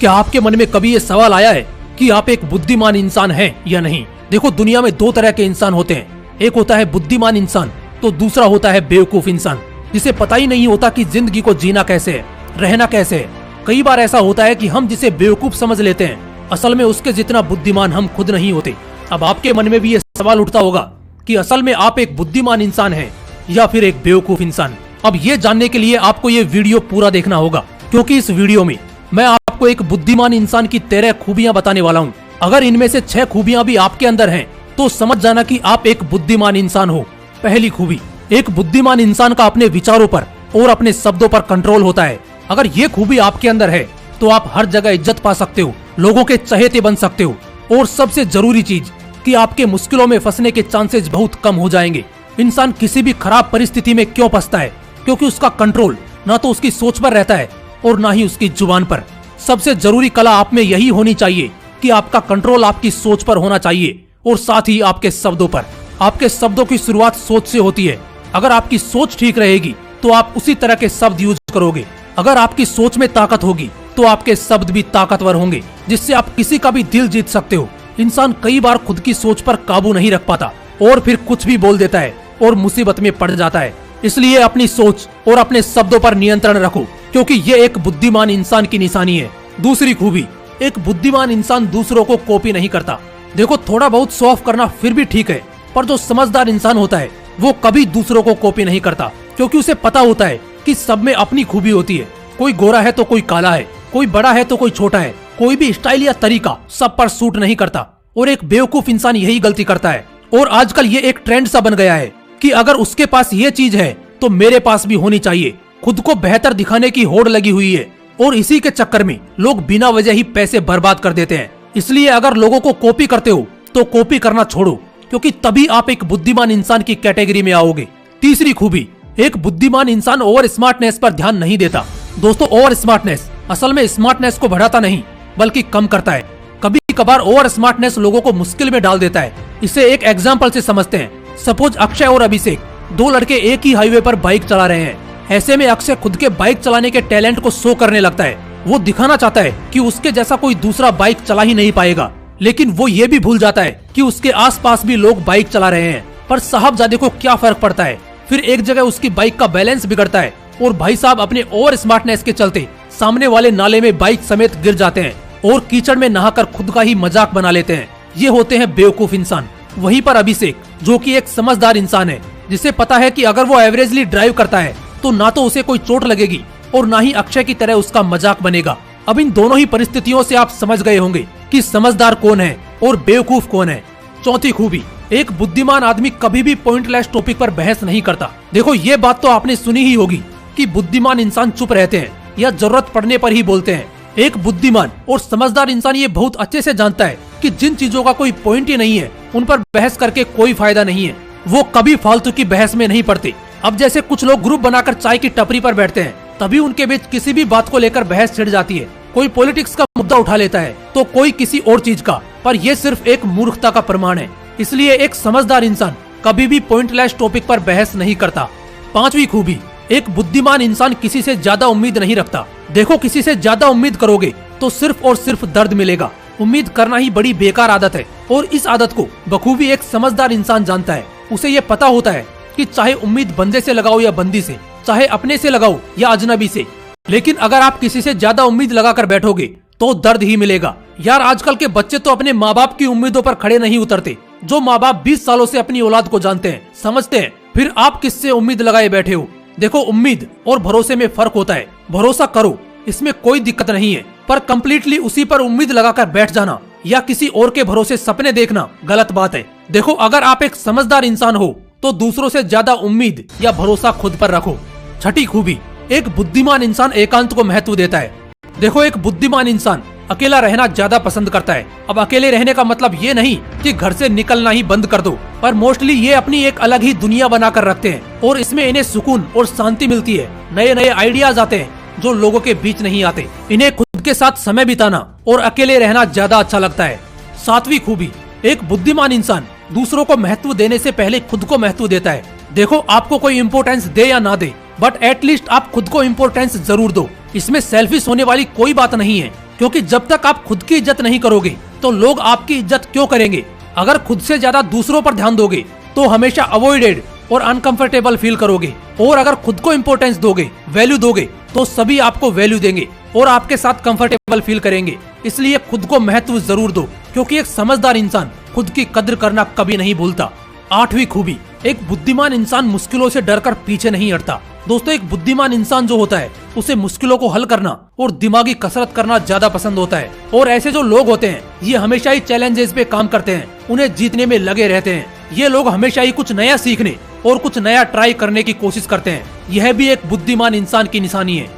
क्या आपके मन में कभी ये सवाल आया है कि आप एक बुद्धिमान इंसान हैं या नहीं? देखो, दुनिया में दो तरह के इंसान होते हैं। एक होता है बुद्धिमान इंसान, तो दूसरा होता है बेवकूफ इंसान, जिसे पता ही नहीं होता कि जिंदगी को जीना कैसे है, रहना कैसे है। कई बार ऐसा होता है कि हम जिसे बेवकूफ समझ लेते हैं, असल में उसके जितना बुद्धिमान हम खुद नहीं होते। अब आपके मन में भी ये सवाल उठता होगा कि असल में आप एक बुद्धिमान इंसान हैं या फिर एक बेवकूफ इंसान। अब ये जानने के लिए आपको ये वीडियो पूरा देखना होगा, क्योंकि इस वीडियो में मैं आपको एक बुद्धिमान इंसान की 13 खूबियां बताने वाला हूँ। अगर इनमें से 6 खूबियां भी आपके अंदर हैं, तो समझ जाना कि आप एक बुद्धिमान इंसान हो। पहली खूबी, एक बुद्धिमान इंसान का अपने विचारों पर और अपने शब्दों पर कंट्रोल होता है। अगर ये खूबी आपके अंदर है तो आप हर जगह इज्जत पा सकते हो, लोगों के चहेते बन सकते हो, और सबसे जरूरी चीज कि आपके मुश्किलों में फंसने के चांसेस बहुत कम हो जाएंगे। इंसान किसी भी खराब परिस्थिति में क्यों फंसता है? क्योंकि उसका कंट्रोल ना तो उसकी सोच पर रहता है और ना ही उसकी जुबान पर। सबसे जरूरी कला आप में यही होनी चाहिए कि आपका कंट्रोल आपकी सोच पर होना चाहिए और साथ ही आपके शब्दों पर। आपके शब्दों की शुरुआत सोच से होती है। अगर आपकी सोच ठीक रहेगी तो आप उसी तरह के शब्द यूज करोगे। अगर आपकी सोच में ताकत होगी तो आपके शब्द भी ताकतवर होंगे, जिससे आप किसी का भी दिल जीत सकते हो। इंसान कई बार खुद की सोच पर काबू नहीं रख पाता और फिर कुछ भी बोल देता है और मुसीबत में पड़ जाता है। इसलिए अपनी सोच और अपने शब्दों पर नियंत्रण रखो, क्योंकि ये एक बुद्धिमान इंसान की निशानी है। दूसरी खूबी, एक बुद्धिमान इंसान दूसरों को कॉपी नहीं करता। देखो, थोड़ा बहुत शो ऑफ करना फिर भी ठीक है, पर जो समझदार इंसान होता है वो कभी दूसरों को कॉपी नहीं करता, क्योंकि उसे पता होता है कि सब में अपनी खूबी होती है। कोई गोरा है तो कोई काला है, कोई बड़ा है तो कोई छोटा है, कोई भी स्टाइल या तरीका सब पर सूट नहीं करता। और एक बेवकूफ इंसान यही गलती करता है। और आजकल ये एक ट्रेंड सा बन गया है कि अगर उसके पास ये चीज है तो मेरे पास भी होनी चाहिए। खुद को बेहतर दिखाने की होड़ लगी हुई है और इसी के चक्कर में लोग बिना वजह ही पैसे बर्बाद कर देते हैं। इसलिए अगर लोगों को कॉपी करते हो तो कॉपी करना छोड़ो, क्योंकि तभी आप एक बुद्धिमान इंसान की कैटेगरी में आओगे। तीसरी खूबी, एक बुद्धिमान इंसान ओवर स्मार्टनेस पर ध्यान नहीं देता। दोस्तों, ओवर स्मार्टनेस असल में स्मार्टनेस को बढ़ाता नहीं बल्कि कम करता है। कभी कभार ओवर स्मार्टनेस लोगों को मुश्किल में डाल देता है। इसे एक एग्जांपल से समझते हैं। सपोज अक्षय और अभिषेक, दो लड़के एक ही हाईवे पर बाइक चला रहे हैं। ऐसे में अक्षय खुद के बाइक चलाने के टैलेंट को शो करने लगता है। वो दिखाना चाहता है कि उसके जैसा कोई दूसरा बाइक चला ही नहीं पाएगा, लेकिन वो ये भी भूल जाता है कि उसके आसपास भी लोग बाइक चला रहे हैं। पर साहबजादे को क्या फर्क पड़ता है? फिर एक जगह उसकी बाइक का बैलेंस बिगड़ता है और भाई साहब अपने ओवर स्मार्टनेस के चलते सामने वाले नाले में बाइक समेत गिर जाते हैं और कीचड़ में नहाकर खुद का ही मजाक बना लेते हैं। ये होते हैं बेवकूफ इंसान। वहीं पर अभिषेक, जो कि एक समझदार इंसान है, जिसे पता है कि अगर वो एवरेजली ड्राइव करता है तो ना तो उसे कोई चोट लगेगी और ना ही अक्षय की तरह उसका मजाक बनेगा। अब इन दोनों ही परिस्थितियों से आप समझ गए होंगे कि समझदार कौन है और बेवकूफ कौन है। चौथी खूबी, एक बुद्धिमान आदमी कभी भी पॉइंटलेस टॉपिक पर बहस नहीं करता। देखो, ये बात तो आपने सुनी ही होगी कि बुद्धिमान इंसान चुप रहते हैं या जरूरत पड़ने पर ही बोलते हैं। एक बुद्धिमान और समझदार इंसान ये बहुत अच्छे से जानता है कि जिन चीजों का कोई पॉइंट ही नहीं है उन पर बहस करके कोई फायदा नहीं है। वो कभी फालतू की बहस में नहीं पड़ते। अब जैसे कुछ लोग ग्रुप बनाकर चाय की टपरी पर बैठते हैं, तभी उनके बीच किसी भी बात को लेकर बहस छिड़ जाती है। कोई पॉलिटिक्स का मुद्दा उठा लेता है तो कोई किसी और चीज का, पर यह सिर्फ एक मूर्खता का प्रमाण है। इसलिए एक समझदार इंसान कभी भी पॉइंटलेस टॉपिक पर बहस नहीं करता। पांचवी खूबी, एक बुद्धिमान इंसान किसी से ज्यादा उम्मीद नहीं रखता। देखो, किसी से ज्यादा उम्मीद करोगे तो सिर्फ और सिर्फ दर्द मिलेगा। उम्मीद करना ही बड़ी बेकार आदत है और इस आदत को बखूबी एक समझदार इंसान जानता है। उसे ये पता होता है कि चाहे उम्मीद बंदे से लगाओ या बंदी से, चाहे अपने से लगाओ या अजनबी से, लेकिन अगर आप किसी से ज्यादा उम्मीद लगाकर बैठोगे तो दर्द ही मिलेगा। यार, आजकल के बच्चे तो अपने माँ बाप की उम्मीदों पर खड़े नहीं उतरते। जो माँ बाप 20 सालों से अपनी औलाद को जानते हैं, समझते हैं, फिर आप किससे उम्मीद लगाए बैठे हो? देखो, उम्मीद और भरोसे में फर्क होता है। भरोसा करो, इसमें कोई दिक्कत नहीं है, पर कम्प्लीटली उसी पर उम्मीद लगाकर बैठ जाना या किसी और के भरोसे सपने देखना गलत बात है। देखो, अगर आप एक समझदार इंसान हो तो दूसरों से ज्यादा उम्मीद या भरोसा खुद पर रखो। छठी खूबी, एक बुद्धिमान इंसान एकांत को महत्व देता है। देखो, एक बुद्धिमान इंसान अकेला रहना ज्यादा पसंद करता है। अब अकेले रहने का मतलब ये नहीं कि घर से निकलना ही बंद कर दो, पर मोस्टली ये अपनी एक अलग ही दुनिया बनाकर रखते हैं और इसमें इन्हें सुकून और शांति मिलती है। नए नए आइडियाज आते हैं जो लोगों के बीच नहीं आते। इन्हें खुद के साथ समय बिताना और अकेले रहना ज्यादा अच्छा लगता है। सातवीं खूबी, एक बुद्धिमान इंसान दूसरों को महत्व देने से पहले खुद को महत्व देता है। देखो, आपको कोई इम्पोर्टेंस दे या ना दे, बट एटलीस्ट आप खुद को इम्पोर्टेंस जरूर दो। इसमें सेल्फिश होने वाली कोई बात नहीं है। क्योंकि जब तक आप खुद की इज्जत नहीं करोगे तो लोग आपकी इज्जत क्यों करेंगे। अगर खुद से ज्यादा दूसरों पर ध्यान दोगे तो हमेशा अवॉइडेड और अनकंफर्टेबल फील करोगे, और अगर खुद को इम्पोर्टेंस दोगे, वैल्यू दोगे, तो सभी आपको वैल्यू देंगे और आपके साथ कंफर्टेबल फील करेंगे। इसलिए खुद को महत्व जरूर दो, क्योंकि एक समझदार इंसान खुद की कद्र करना कभी नहीं भूलता। 8वीं खूबी, एक बुद्धिमान इंसान मुश्किलों से डरकर पीछे नहीं हटता। दोस्तों, एक बुद्धिमान इंसान जो होता है उसे मुश्किलों को हल करना और दिमागी कसरत करना ज्यादा पसंद होता है। और ऐसे जो लोग होते हैं ये हमेशा ही चैलेंजेस पे काम करते हैं, उन्हें जीतने में लगे रहते हैं। ये लोग हमेशा ही कुछ नया सीखने और कुछ नया ट्राई करने की कोशिश करते हैं। यह भी एक बुद्धिमान इंसान की निशानी है।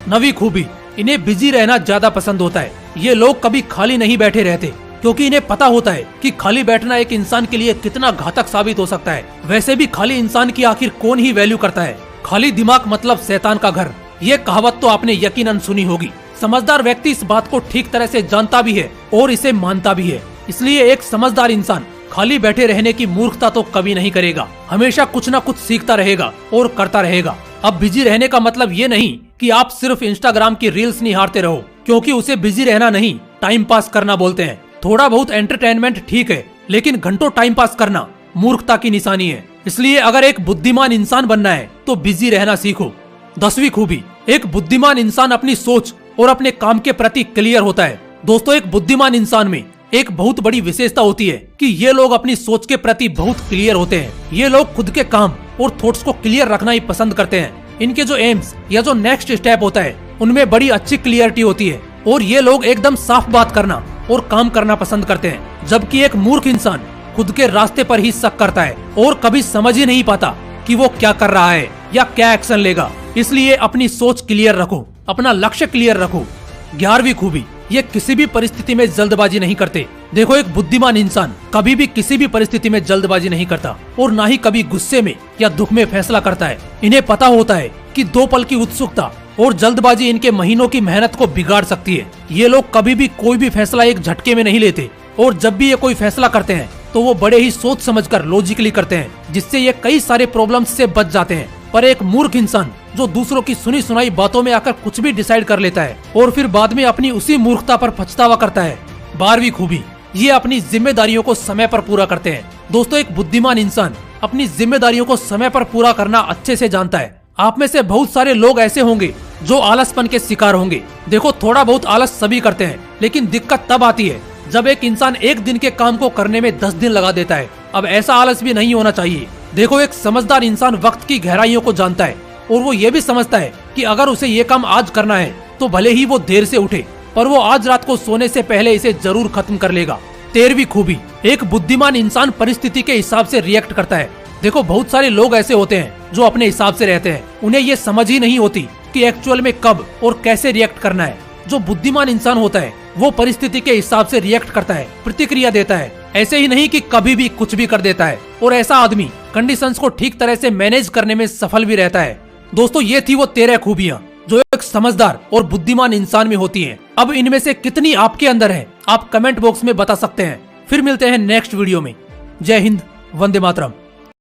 9वीं खूबी, इन्हें बिजी रहना ज्यादा पसंद होता है। ये लोग कभी खाली नहीं बैठे रहते, क्योंकि इन्हें पता होता है कि खाली बैठना एक इंसान के लिए कितना घातक साबित हो सकता है। वैसे भी खाली इंसान की आखिर कौन ही वैल्यू करता है। खाली दिमाग मतलब शैतान का घर, ये कहावत तो आपने यकीनन सुनी होगी। समझदार व्यक्ति इस बात को ठीक तरह से जानता भी है और इसे मानता भी है। इसलिए एक समझदार इंसान खाली बैठे रहने की मूर्खता तो कभी नहीं करेगा, हमेशा कुछ न कुछ सीखता रहेगा और करता रहेगा। अब बिजी रहने का मतलब ये नहीं कि आप सिर्फ इंस्टाग्राम की रील्स निहारते रहो, क्योंकि उसे बिजी रहना नहीं, टाइम पास करना बोलते हैं। थोड़ा बहुत एंटरटेनमेंट ठीक है, लेकिन घंटों टाइम पास करना मूर्खता की निशानी है। इसलिए अगर एक बुद्धिमान इंसान बनना है तो बिजी रहना सीखो। 10वीं खूबी, एक बुद्धिमान इंसान अपनी सोच और अपने काम के प्रति क्लियर होता है। दोस्तों, एक बुद्धिमान इंसान में एक बहुत बड़ी विशेषता होती है कि ये लोग अपनी सोच के प्रति बहुत क्लियर होते हैं। ये लोग खुद के काम और थॉट्स को क्लियर रखना ही पसंद करते हैं। इनके जो एम्स या जो नेक्स्ट स्टेप होता है उनमें बड़ी अच्छी क्लियरिटी होती है, और ये लोग एकदम साफ बात करना और काम करना पसंद करते हैं। जबकि एक मूर्ख इंसान खुद के रास्ते पर ही शक करता है और कभी समझ ही नहीं पाता कि वो क्या कर रहा है या क्या एक्शन लेगा। इसलिए अपनी सोच क्लियर रखो, अपना लक्ष्य क्लियर रखो। 11वीं खूबी, ये किसी भी परिस्थिति में जल्दबाजी नहीं करते। देखो, एक बुद्धिमान इंसान कभी भी किसी भी परिस्थिति में जल्दबाजी नहीं करता और ना ही कभी गुस्से में या दुख में फैसला करता है। इन्हें पता होता है कि 2 पल की उत्सुकता और जल्दबाजी इनके महीनों की मेहनत को बिगाड़ सकती है। ये लोग कभी भी कोई भी फैसला एक झटके में नहीं लेते, और जब भी ये कोई फैसला करते हैं तो वो बड़े ही सोच समझकर लॉजिकली करते हैं, जिससे ये कई सारे प्रॉब्लम्स से बच जाते हैं। पर एक मूर्ख इंसान जो दूसरों की सुनी सुनाई बातों में आकर कुछ भी डिसाइड कर लेता है और फिर बाद में अपनी उसी मूर्खता पर पछतावा करता है। 12वीं खूबी, ये अपनी जिम्मेदारियों को समय पर पूरा करते हैं। दोस्तों, एक बुद्धिमान इंसान अपनी जिम्मेदारियों को समय पर पूरा करना अच्छे से जानता है। आप में से बहुत सारे लोग ऐसे होंगे जो आलसपन के शिकार होंगे। देखो, थोड़ा बहुत आलस सभी करते हैं, लेकिन दिक्कत तब आती है जब एक इंसान एक दिन के काम को करने में 10 दिन लगा देता है। अब ऐसा आलस भी नहीं होना चाहिए। देखो, एक समझदार इंसान वक्त की गहराइयों को जानता है और वो ये भी समझता है कि अगर उसे ये काम आज करना है तो भले ही वो देर से उठे, पर वो आज रात को सोने से पहले इसे जरूर खत्म कर लेगा। 13वीं खूबी, एक बुद्धिमान इंसान परिस्थिति के हिसाब से रिएक्ट करता है। देखो, बहुत सारे लोग ऐसे होते हैं जो अपने हिसाब से रहते हैं, उन्हें ये समझ ही नहीं होती कि एक्चुअल में कब और कैसे रिएक्ट करना है। जो बुद्धिमान इंसान होता है वो परिस्थिति के हिसाब से रिएक्ट करता है, प्रतिक्रिया देता है, ऐसे ही नहीं कि कभी भी कुछ भी कर देता है। और ऐसा आदमी कंडीशंस को ठीक तरह से मैनेज करने में सफल भी रहता है। दोस्तों, ये थी वो 13 खूबियां जो एक समझदार और बुद्धिमान इंसान में होती हैं। अब इनमें से कितनी आपके अंदर है, आप कमेंट बॉक्स में बता सकते हैं। फिर मिलते हैं नेक्स्ट वीडियो में। जय हिंद, वंदे मातरम।